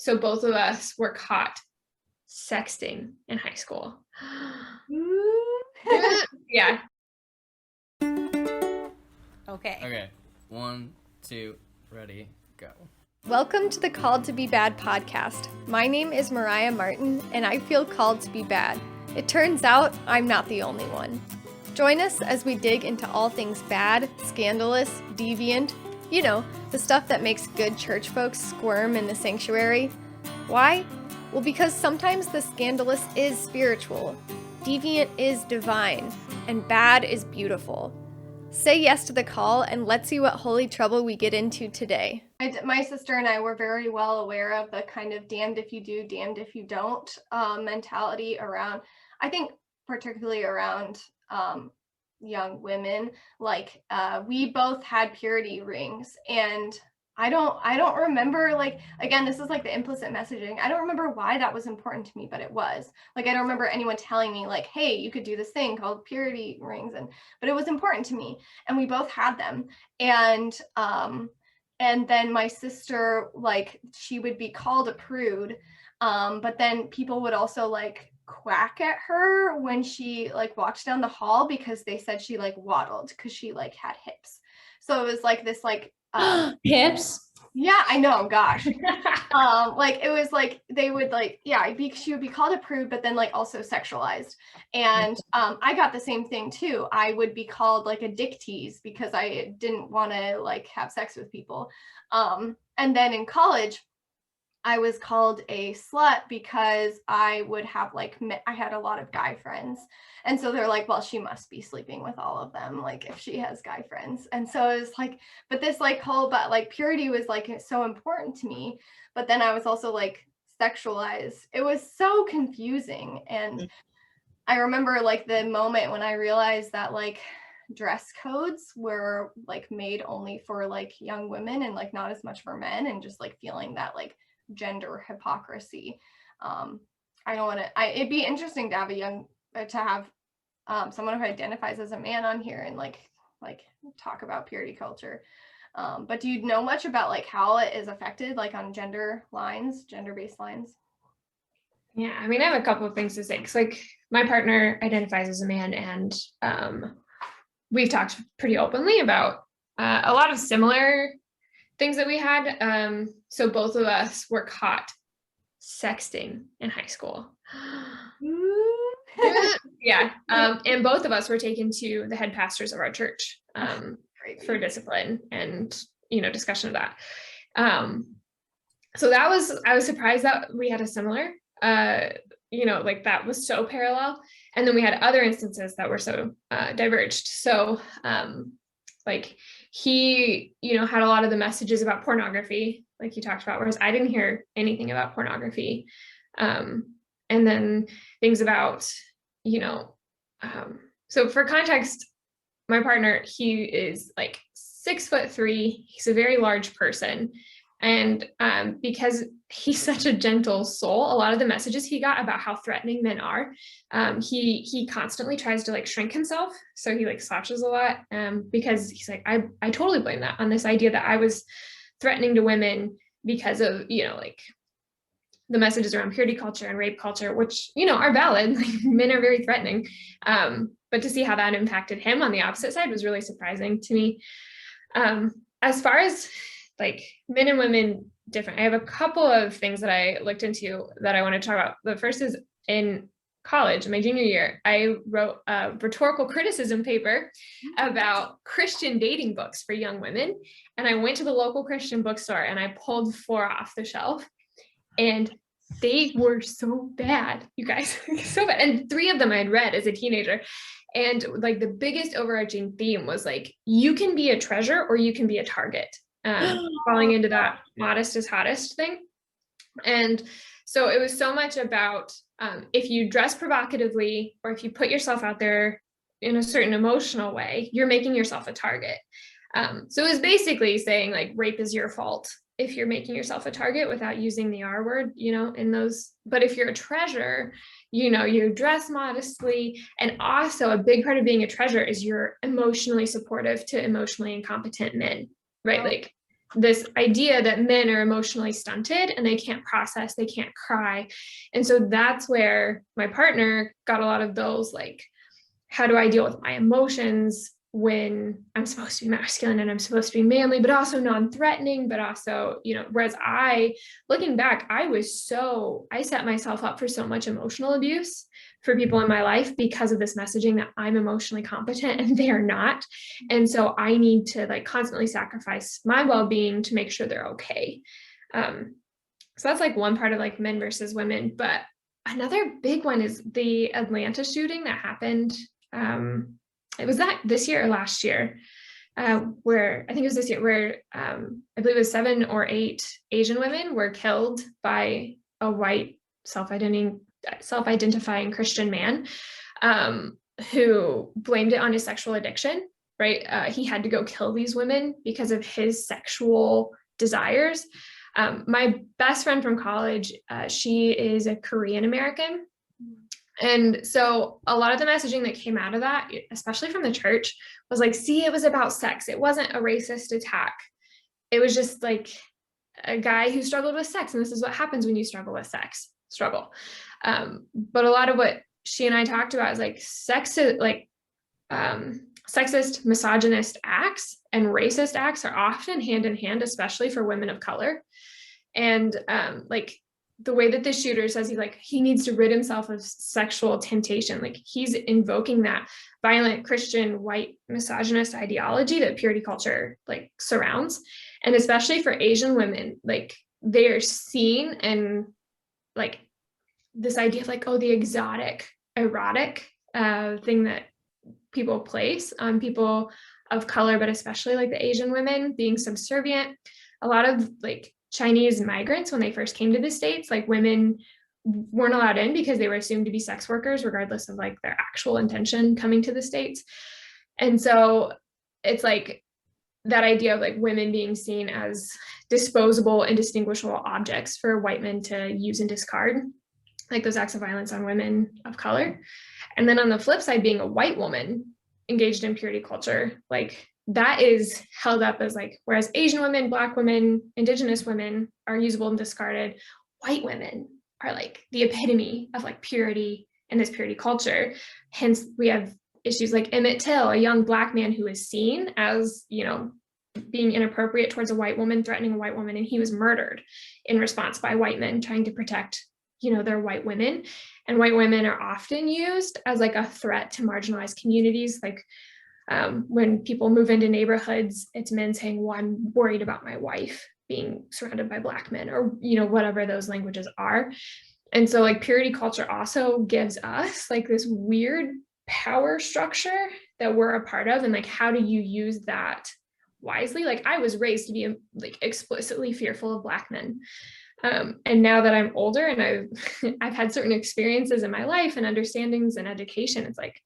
So both of us were caught sexting in high school. Yeah. Okay. 1, 2, ready, go. Welcome to the Called to Be Bad podcast. My name is Mariah Martin, and I feel called to be bad. It turns out I'm not the only one. Join us as we dig into all things bad, scandalous, deviant, you know, the stuff that makes good church folks squirm in the sanctuary. Why? Well, because sometimes the scandalous is spiritual, deviant is divine, and bad is beautiful. Say yes to the call, and let's see what holy trouble we get into today. My sister and I were very well aware of the kind of damned if you do, damned if you don't mentality around, I think particularly around young women. Like we both had purity rings, and I don't remember, like, again, this is like the implicit messaging. I don't remember why that was important to me, but it was. Like, I don't remember anyone telling me like, hey, you could do this thing called purity rings, but it was important to me, and we both had them. And then my sister, like, she would be called a prude, but then people would also like quack at her when she like walked down the hall because they said she like waddled because she like had hips. So it was like this like hips. Yeah, I know. Gosh. Like it was like they would like, yeah, she would be called a prude, but then like also sexualized. And I got the same thing too. I would be called like a dick tease because I didn't want to like have sex with people. And then in college, I was called a slut because I would have like, I had a lot of guy friends. And so they're like, well, she must be sleeping with all of them, like if she has guy friends. And so it was like, but this like whole, but like purity was like so important to me. But then I was also like sexualized. It was so confusing. And I remember like the moment when I realized that like dress codes were like made only for like young women and like not as much for men, and just like feeling that like gender hypocrisy. I don't want to, it'd be interesting to have someone who identifies as a man on here and like talk about purity culture. But do you know much about like how it is affected like on gender-based lines? Yeah, I mean, I have a couple of things to say, because like my partner identifies as a man, and we've talked pretty openly about a lot of similar things that we had. So both of us were caught sexting in high school. Yeah. And both of us were taken to the head pastors of our church for discipline and, discussion of that. So I was surprised that we had a similar, like that was so parallel. And then we had other instances that were so diverged. So like he, had a lot of the messages about pornography, like you talked about, whereas I didn't hear anything about pornography. And then things about, so for context, my partner, he is like 6'3". He's a very large person. And because he's such a gentle soul, a lot of the messages he got about how threatening men are, he constantly tries to like shrink himself. So he like slouches a lot because he's like, I totally blame that on this idea that I was threatening to women because of, like the messages around purity culture and rape culture, which, are valid. Like, men are very threatening. But to see how that impacted him on the opposite side was really surprising to me. As far as like men and women different, I have a couple of things that I looked into that I want to talk about. The first is in college, my junior year, I wrote a rhetorical criticism paper about Christian dating books for young women. And I went to the local Christian bookstore and I pulled 4 off the shelf, and they were so bad, you guys, so bad. And 3 of them I had read as a teenager. And like the biggest overarching theme was like, you can be a treasure or you can be a target. Falling into that modest is hottest thing. And so it was so much about if you dress provocatively or if you put yourself out there in a certain emotional way, you're making yourself a target. So it was basically saying like rape is your fault if you're making yourself a target without using the R word, in those. But if you're a treasure, you dress modestly. And also a big part of being a treasure is you're emotionally supportive to emotionally incompetent men, right? Like this idea that men are emotionally stunted and they can't process, they can't cry. And so that's where my partner got a lot of those, like, how do I deal with my emotions when I'm supposed to be masculine and I'm supposed to be manly, but also non-threatening, but also, whereas looking back, I set myself up for so much emotional abuse for people in my life because of this messaging that I'm emotionally competent and they're not. And so I need to like constantly sacrifice my well-being to make sure they're okay. So that's like one part of like men versus women. But another big one is the Atlanta shooting that happened. It was that this year or last year, where I think it was this year, where I believe it was 7 or 8 Asian women were killed by a white self-identifying Christian man, who blamed it on his sexual addiction, right? He had to go kill these women because of his sexual desires. My best friend from college, she is a Korean American. And so a lot of the messaging that came out of that, especially from the church, was like, see, it was about sex. It wasn't a racist attack. It was just like a guy who struggled with sex. And this is what happens when you struggle with sex. But a lot of what she and I talked about is like sexist, misogynist acts and racist acts are often hand in hand, especially for women of color. And like the way that the shooter says he needs to rid himself of sexual temptation. Like he's invoking that violent Christian white misogynist ideology that purity culture like surrounds. And especially for Asian women, like they're seen and like this idea of like, oh, the exotic, erotic thing that people place on people of color, but especially like the Asian women being subservient. A lot of like Chinese migrants, when they first came to the States, like women weren't allowed in because they were assumed to be sex workers, regardless of like their actual intention coming to the States. And so it's like that idea of like women being seen as disposable, indistinguishable objects for white men to use and discard, like those acts of violence on women of color. And then on the flip side, being a white woman engaged in purity culture, like that is held up as like, whereas Asian women, Black women, Indigenous women are usable and discarded, white women are like the epitome of like purity in this purity culture. Hence, we have issues like Emmett Till, a young Black man who is seen as, being inappropriate towards a white woman, threatening a white woman, and he was murdered in response by white men trying to protect, their white women. And white women are often used as like a threat to marginalized communities. Like when people move into neighborhoods, it's men saying, well, I'm worried about my wife being surrounded by Black men, or, whatever those languages are. And so like purity culture also gives us like this weird power structure that we're a part of. And like, how do you use that wisely? Like I was raised to be like explicitly fearful of Black men. And now that I'm older and I've had certain experiences in my life and understandings and education, it's like,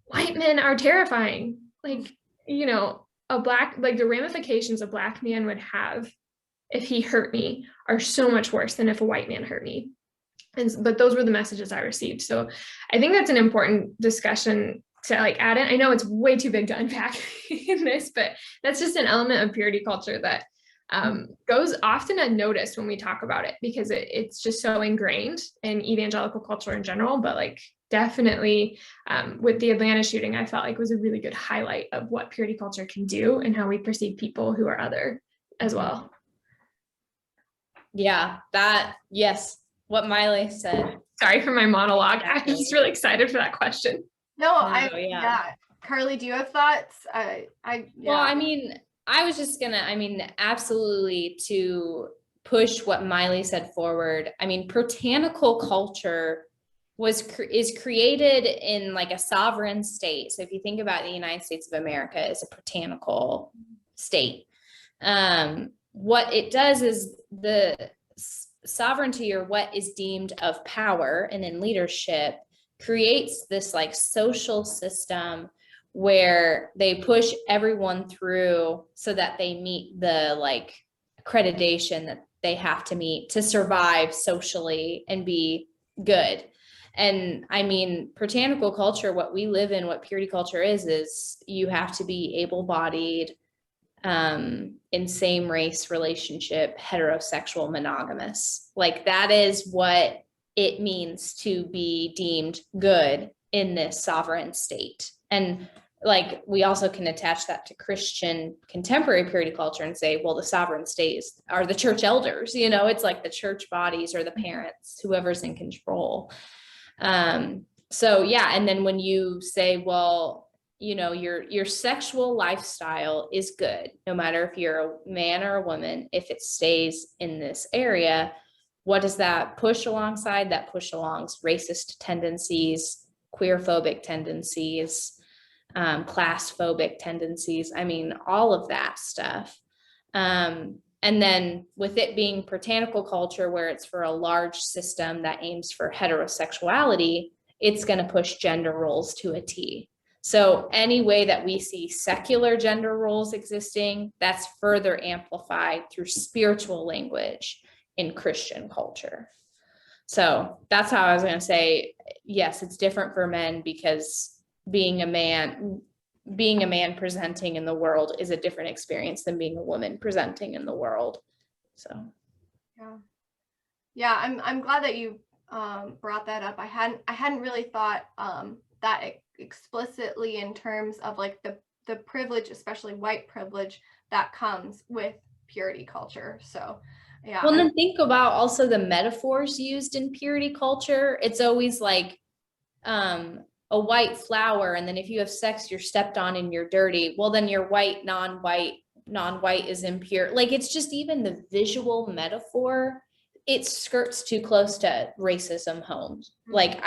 white men are terrifying. Like, the ramifications a Black man would have if he hurt me are so much worse than if a white man hurt me. But those were the messages I received. So I think that's an important discussion to like add in. I know it's way too big to unpack in this, but that's just an element of purity culture that goes often unnoticed when we talk about it, because it's just so ingrained in evangelical culture in general. But like definitely with the Atlanta shooting, I felt like was a really good highlight of what purity culture can do and how we perceive people who are other as well. Yeah, yes, what Mylie said. Sorry for my monologue. I'm just really excited for that question. Yeah. Carly, do you have thoughts? Well, I mean, I was just gonna, absolutely to push what Mylie said forward. I mean, puritanical culture is created in like a sovereign state. So if you think about the United States of America as a puritanical state, what it does is the sovereignty, or what is deemed of power and in leadership, creates this like social system where they push everyone through so that they meet the like accreditation that they have to meet to survive socially and be good. And I mean, puritanical culture, what we live in, what purity culture is you have to be able-bodied, in same race relationship, heterosexual, monogamous. Like that is what it means to be deemed good in this sovereign state. And like, we also can attach that to Christian contemporary purity culture and say, well, the sovereign states are the church elders, you know, it's like the church bodies or the parents, whoever's in control. So yeah. And then when you say, well, you know, your sexual lifestyle is good, no matter if you're a man or a woman, if it stays in this area, what does that push alongside? That push alongs racist tendencies, queer-phobic tendencies, class-phobic tendencies. I mean, all of that stuff. And then with it being puritanical culture, where it's for a large system that aims for heterosexuality, it's going to push gender roles to a T. So any way that we see secular gender roles existing, that's further amplified through spiritual language in Christian culture. So that's how I was going to say, yes, it's different for men because being a man presenting in the world is a different experience than being a woman presenting in the world. So yeah, I'm glad that you brought that up. I hadn't really thought that explicitly in terms of like the privilege, especially white privilege, that comes with purity culture. So yeah. Well, then think about also the metaphors used in purity culture. It's always like a white flower, and then if you have sex, you're stepped on and you're dirty. Well, then you're white, non-white is impure. Like, it's just even the visual metaphor, it skirts too close to racism homes. Like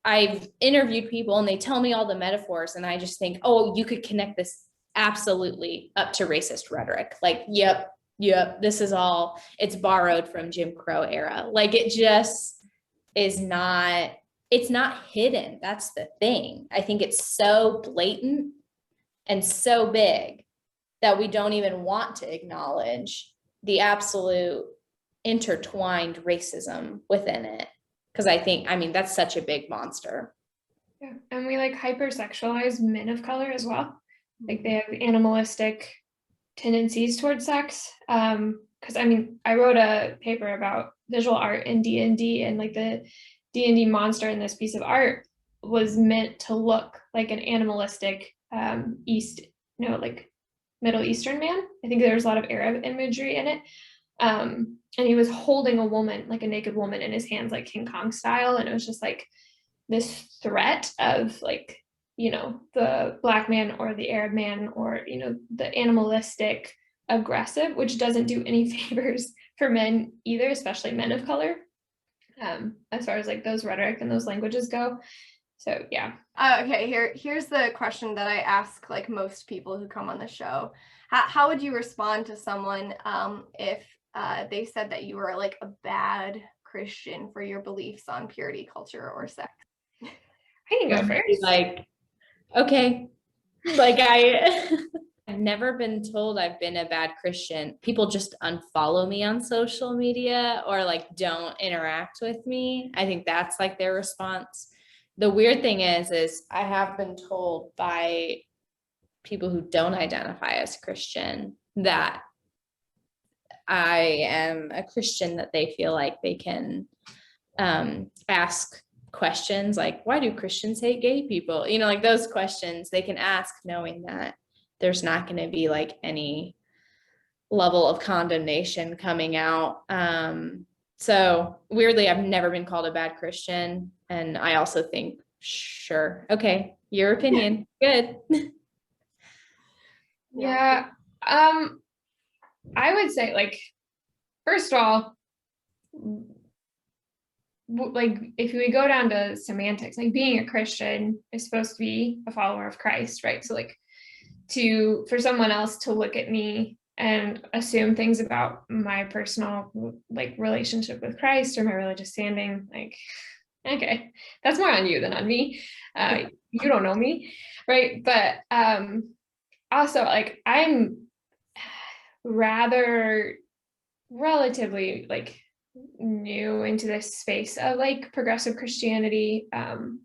I've interviewed people and they tell me all the metaphors and I just think, oh, you could connect this absolutely up to racist rhetoric. Like, yep, this is all, it's borrowed from Jim Crow era. Like, it just is not, it's not hidden. That's the thing. I think it's so blatant and so big that we don't even want to acknowledge the absolute intertwined racism within it. Because I mean, that's such a big monster. Yeah. And we like hypersexualize men of color as well. Like they have animalistic tendencies towards sex. Because I mean, I wrote a paper about visual art in D&D, and like the D&D monster in this piece of art was meant to look like an animalistic like Middle Eastern man. I think there was a lot of Arab imagery in it. And he was holding a woman, like a naked woman, in his hands, like King Kong style. And it was just like this threat of like, you know, the Black man or the Arab man, or, you know, the animalistic aggressive, which doesn't do any favors for men either, especially men of color, as far as like those rhetoric and those languages go. So yeah. Okay, here's the question that I ask like most people who come on the show. How would you respond to someone if they said that you were like a bad Christian for your beliefs on purity culture or sex? I can go first. Like, okay, like I've never been told I've been a bad Christian. People just unfollow me on social media or like don't interact with me. I think that's like their response. The weird thing is I have been told by people who don't identify as Christian that I am a Christian, that they feel like they can ask questions like, why do Christians hate gay people? You know, like those questions they can ask knowing that there's not going to be like any level of condemnation coming out. So weirdly, I've never been called a bad Christian. And I also think, sure, okay, your opinion, good. Yeah. I would say, like, first of all, like if we go down to semantics, like being a Christian is supposed to be a follower of Christ, right? So like for someone else to look at me and assume things about my personal like relationship with Christ or my religious standing, like, okay, that's more on you than on me. You don't know me, right? But also, like, I'm rather relatively like new into this space of like progressive Christianity, and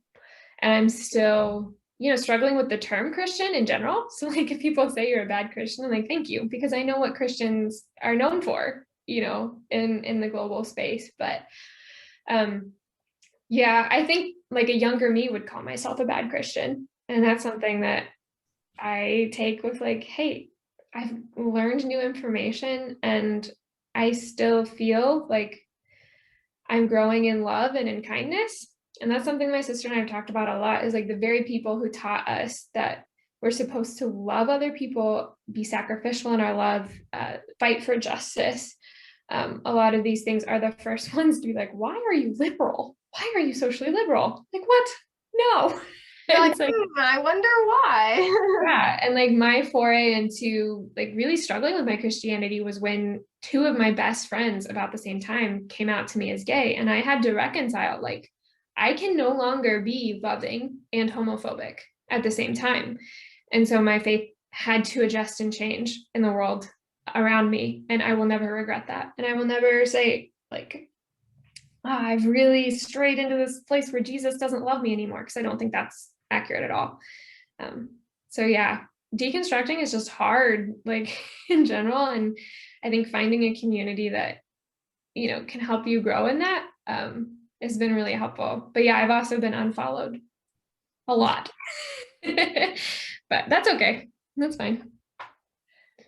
I'm still struggling with the term Christian in general. So like if people say you're a bad Christian, I'm like, thank you, because I know what Christians are known for, in the global space. But yeah, I think like a younger me would call myself a bad Christian. And that's something that I take with like, hey, I've learned new information and I still feel like I'm growing in love and in kindness. And that's something my sister and I have talked about a lot, is like the very people who taught us that we're supposed to love other people, be sacrificial in our love, fight for justice. A lot of these things are the first ones to be like, why are you liberal? Why are you socially liberal? Like, what? No. Like, I wonder why. Yeah. And like my foray into like really struggling with my Christianity was when two of my best friends about the same time came out to me as gay. And I had to reconcile, like, I can no longer be loving and homophobic at the same time. And so my faith had to adjust and change in the world around me. And I will never regret that. And I will never say like, I've really strayed into this place where Jesus doesn't love me anymore, because I don't think that's accurate at all. So yeah, deconstructing is just hard, like in general. And I think finding a community that, can help you grow in that has been really helpful. But yeah, I've also been unfollowed a lot, but that's okay. That's fine.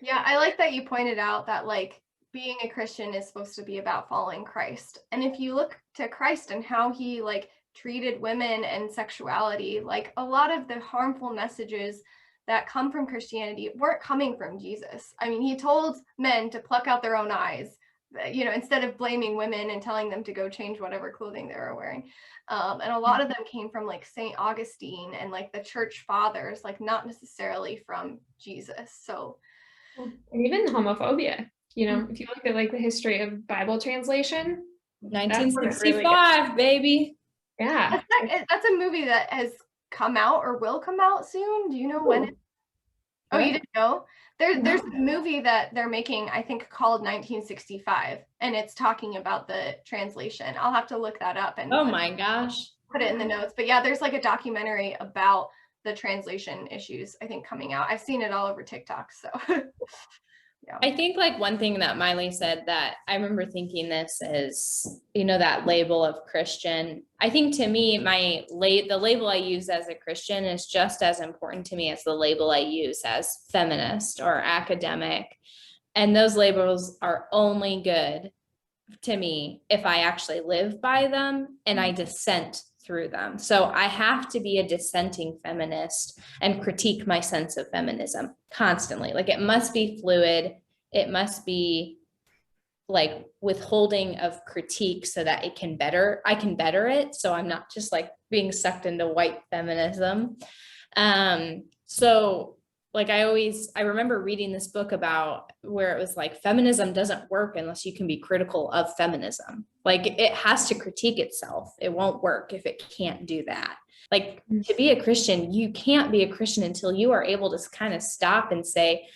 Yeah, I like that you pointed out that like being a Christian is supposed to be about following Christ. And if you look to Christ and how he like treated women and sexuality, like a lot of the harmful messages that come from Christianity weren't coming from Jesus. I mean, he told men to pluck out their own eyes, instead of blaming women and telling them to go change whatever clothing they were wearing. And a lot of them came from like St. Augustine and like the church fathers, like not necessarily from Jesus. So, and even homophobia, if you look at like the history of Bible translation, 1965, baby. Yeah. That's a movie that has come out or will come out soon. Do you know when? Oh, you didn't know? There's a movie that they're making, I think, called 1965, and it's talking about the translation. I'll have to look that up and oh my gosh, put it in the notes. But yeah, there's like a documentary about the translation issues, I think, coming out. I've seen it all over TikTok. So yeah. I think like one thing that Mylie said that I remember thinking this is, that label of Christian. I think to me, the label I use as a Christian is just as important to me as the label I use as feminist or academic. And those labels are only good to me if I actually live by them and I dissent through them. So I have to be a dissenting feminist and critique my sense of feminism constantly. Like it must be fluid. It must be like withholding of critique so that I can better it. So I'm not just like being sucked into white feminism. So like I remember reading this book about where it was like, feminism doesn't work unless you can be critical of feminism. Like it has to critique itself. It won't work if it can't do that. Like to be a Christian, you can't be a Christian until you are able to kind of stop and say,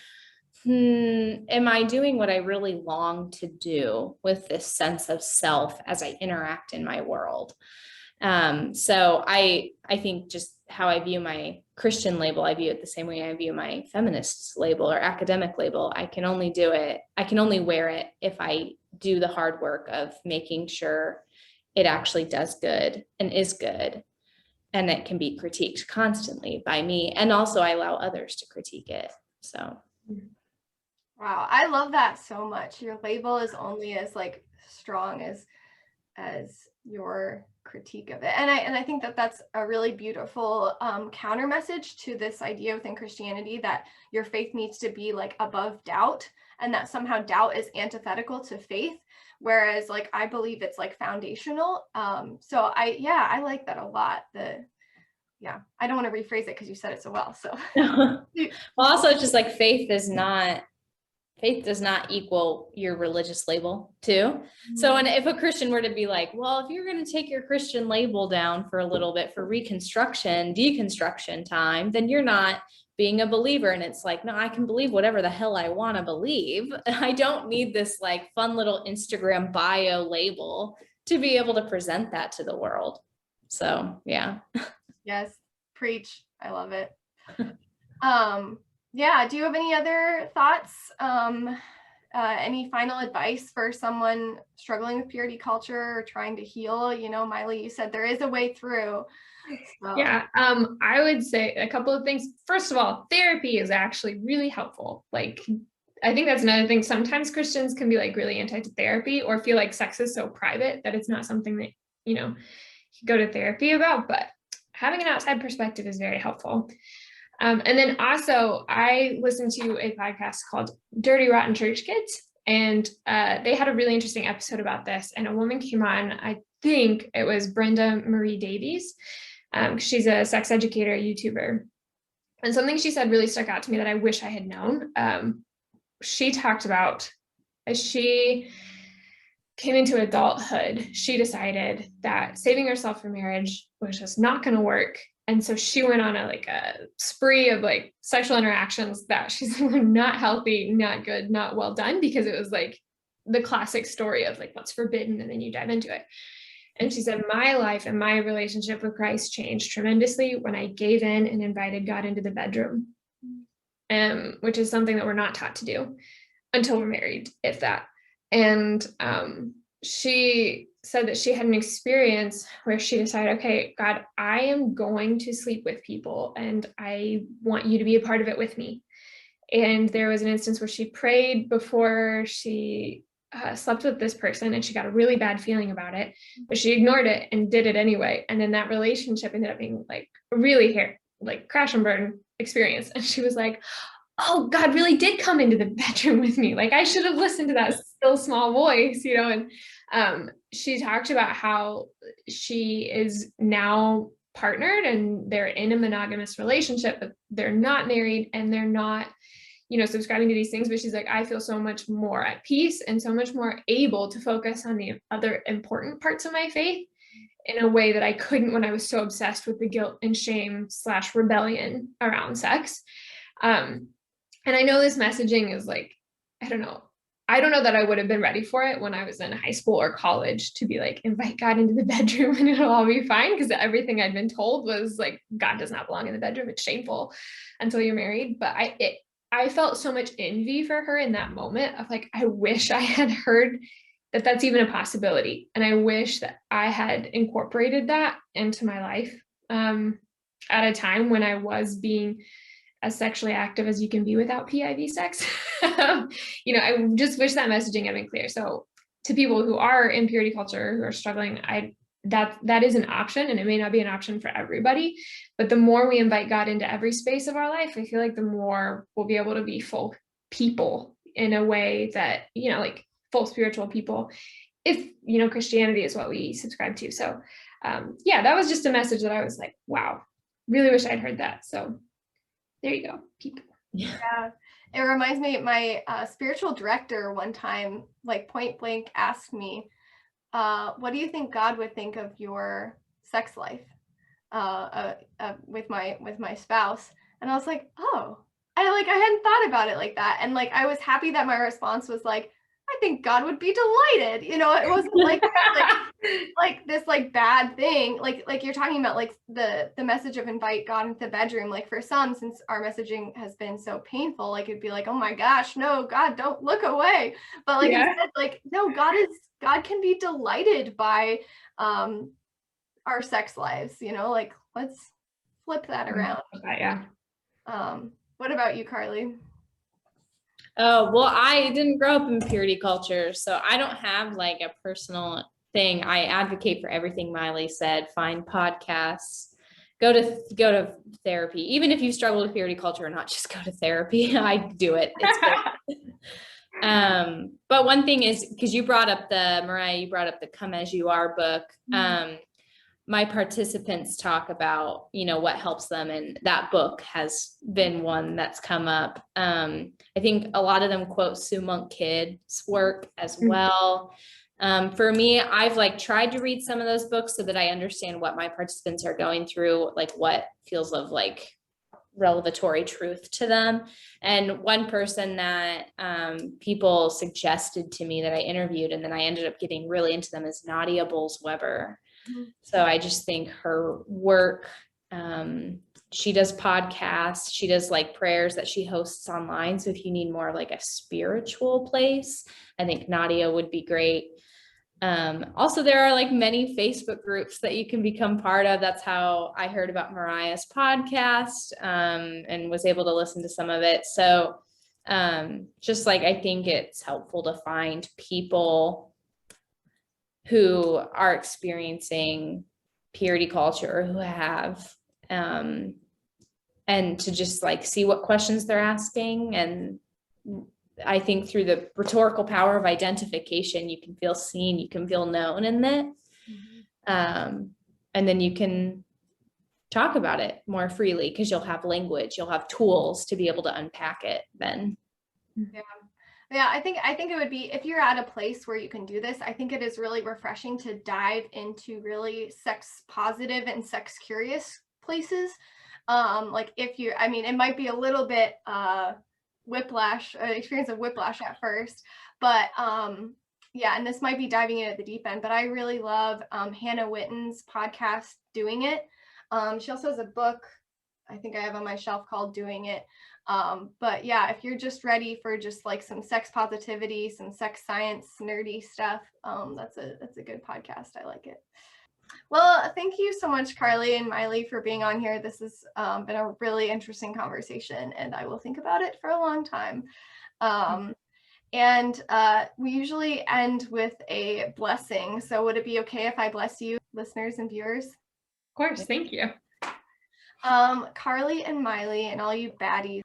am I doing what I really long to do with this sense of self as I interact in my world? So I think just how I view my Christian label, I view it the same way I view my feminist label or academic label. I can only wear it if I do the hard work of making sure it actually does good and is good. And it can be critiqued constantly by me. And also I allow others to critique it. So. Wow. I love that so much. Your label is only as like strong as your critique of it. And I think that that's a really beautiful counter message to this idea within Christianity that your faith needs to be like above doubt, and that somehow doubt is antithetical to faith. Whereas like, I believe it's like foundational. So I like that a lot. I don't want to rephrase it because you said it so well. So well, also it's just like faith does not equal your religious label too. Mm-hmm. So, and if a Christian were to be like, well, if you're going to take your Christian label down for a little bit for deconstruction time, then you're not being a believer. And it's like, no, I can believe whatever the hell I want to believe. I don't need this like fun little Instagram bio label to be able to present that to the world. So, yeah. Yes. Preach. I love it. Yeah, do you have any other thoughts? Any final advice for someone struggling with purity culture or trying to heal? You know, Mylie, you said there is a way through. So. Yeah, I would say a couple of things. First of all, therapy is actually really helpful. Like, I think that's another thing. Sometimes Christians can be like really anti-therapy or feel like sex is so private that it's not something that, you know, you go to therapy about, but having an outside perspective is very helpful. And then also I listened to a podcast called Dirty Rotten Church Kids, and they had a really interesting episode about this. And a woman came on, I think it was Brenda Marie Davies. She's a sex educator, YouTuber. And something she said really stuck out to me that I wish I had known. She talked about, as she came into adulthood, she decided that saving herself for marriage was just not going to work. And so she went on a spree of like sexual interactions that she's not healthy, not good, not well done, because it was like the classic story of like what's forbidden and then you dive into it. And she said, my life and my relationship with Christ changed tremendously when I gave in and invited God into the bedroom, which is something that we're not taught to do until we're married, if that. And she said that she had an experience where she decided, okay, God, I am going to sleep with people and I want you to be a part of it with me. And there was an instance where she prayed before she slept with this person, and she got a really bad feeling about it, but she ignored it and did it anyway. And then that relationship ended up being like a really crash and burn experience. And she was like, oh, God really did come into the bedroom with me. Like I should have listened to that still small voice, you know? And she talked about how she is now partnered and they're in a monogamous relationship, but they're not married and they're not, you know, subscribing to these things. But she's like, I feel so much more at peace and so much more able to focus on the other important parts of my faith in a way that I couldn't when I was so obsessed with the guilt and shame / rebellion around sex. And I know this messaging is like, I don't know that I would have been ready for it when I was in high school or college to be like, invite God into the bedroom and it'll all be fine. Because everything I'd been told was like, God does not belong in the bedroom. It's shameful until you're married. But I felt so much envy for her in that moment of like, I wish I had heard that that's even a possibility. And I wish that I had incorporated that into my life at a time when I was being as sexually active as you can be without PIV sex. You know, I just wish that messaging had been clear. So to people who are in purity culture, who are struggling, that is an option, and it may not be an option for everybody, but the more we invite God into every space of our life, I feel like the more we'll be able to be full people in a way that, you know, like full spiritual people, if, you know, Christianity is what we subscribe to. So yeah, that was just a message that I was like, wow, really wish I'd heard that. So there you go, people. Yeah, it reminds me, my spiritual director one time, like point blank, asked me, what do you think God would think of your sex life with my spouse? And I was like, oh, I hadn't thought about it like that. And like, I was happy that my response was like, I think God would be delighted. You know, it wasn't like this like bad thing. Like you're talking about like the message of invite God into the bedroom. Like for some, since our messaging has been so painful, like it'd be like, oh my gosh, no, God, don't look away. But like you said, like, no, God can be delighted by our sex lives, you know, like let's flip that around. Yeah. What about you, Carly? Oh, well, I didn't grow up in purity culture, so I don't have like a personal thing. I advocate for everything Mylie said. Find podcasts, go to therapy. Even if you struggle with purity culture or not, just go to therapy. I do it. It's good. But one thing is, because Mariah, you brought up the Come As You Are book. My participants talk about, you know, what helps them. And that book has been one that's come up. I think a lot of them quote Sue Monk Kidd's work as well. For me, I've like tried to read some of those books so that I understand what my participants are going through, like what feels of like revelatory truth to them. And one person that people suggested to me that I interviewed, and then I ended up getting really into them, is Nadia Bolz-Weber. So I just think her work She does podcasts. She does like prayers that she hosts online. So if you need more like a spiritual place, I think Nadia would be great. Also, there are like many Facebook groups that you can become part of. That's how I heard about Mariah's podcast, and was able to listen to some of it. So just like, I think it's helpful to find people who are experiencing purity culture, who have, and to just like see what questions they're asking. And I think through the rhetorical power of identification, you can feel seen, you can feel known in that. And then you can talk about it more freely because you'll have language, you'll have tools to be able to unpack it then. Yeah, I think it would be, if you're at a place where you can do this, I think it is really refreshing to dive into really sex positive and sex curious places. Like if you, I mean, it might be a little bit whiplash, experience of whiplash at first, but yeah, and this might be diving in at the deep end, but I really love Hannah Witton's podcast, Doing It. She also has a book I think I have on my shelf called Doing It. But yeah, if you're just ready for just like some sex positivity, some sex science, nerdy stuff, that's a good podcast. I like it. Well, thank you so much, Carly and Mylie, for being on here. This has been a really interesting conversation, and I will think about it for a long time. And we usually end with a blessing. So would it be okay if I bless you, listeners and viewers? Of course, thank you. Carly and Mylie and all you baddies,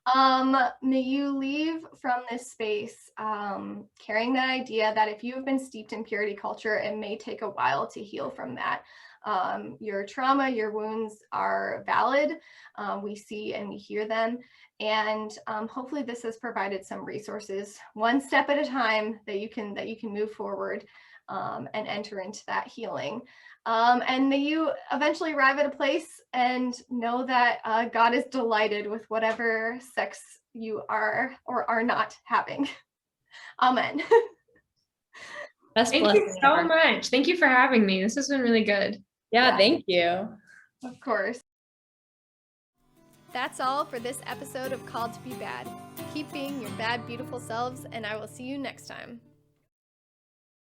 may you leave from this space carrying that idea that if you have been steeped in purity culture, it may take a while to heal from that. Your trauma, your wounds are valid. We see and we hear them. And hopefully this has provided some resources, one step at a time, that you can move forward and enter into that healing. And may you eventually arrive at a place and know that God is delighted with whatever sex you are or are not having. Amen. Thank you so much. Thank you for having me. This has been really good. Yeah, thank you. Of course. That's all for this episode of Called to Be Bad. Keep being your bad, beautiful selves, and I will see you next time.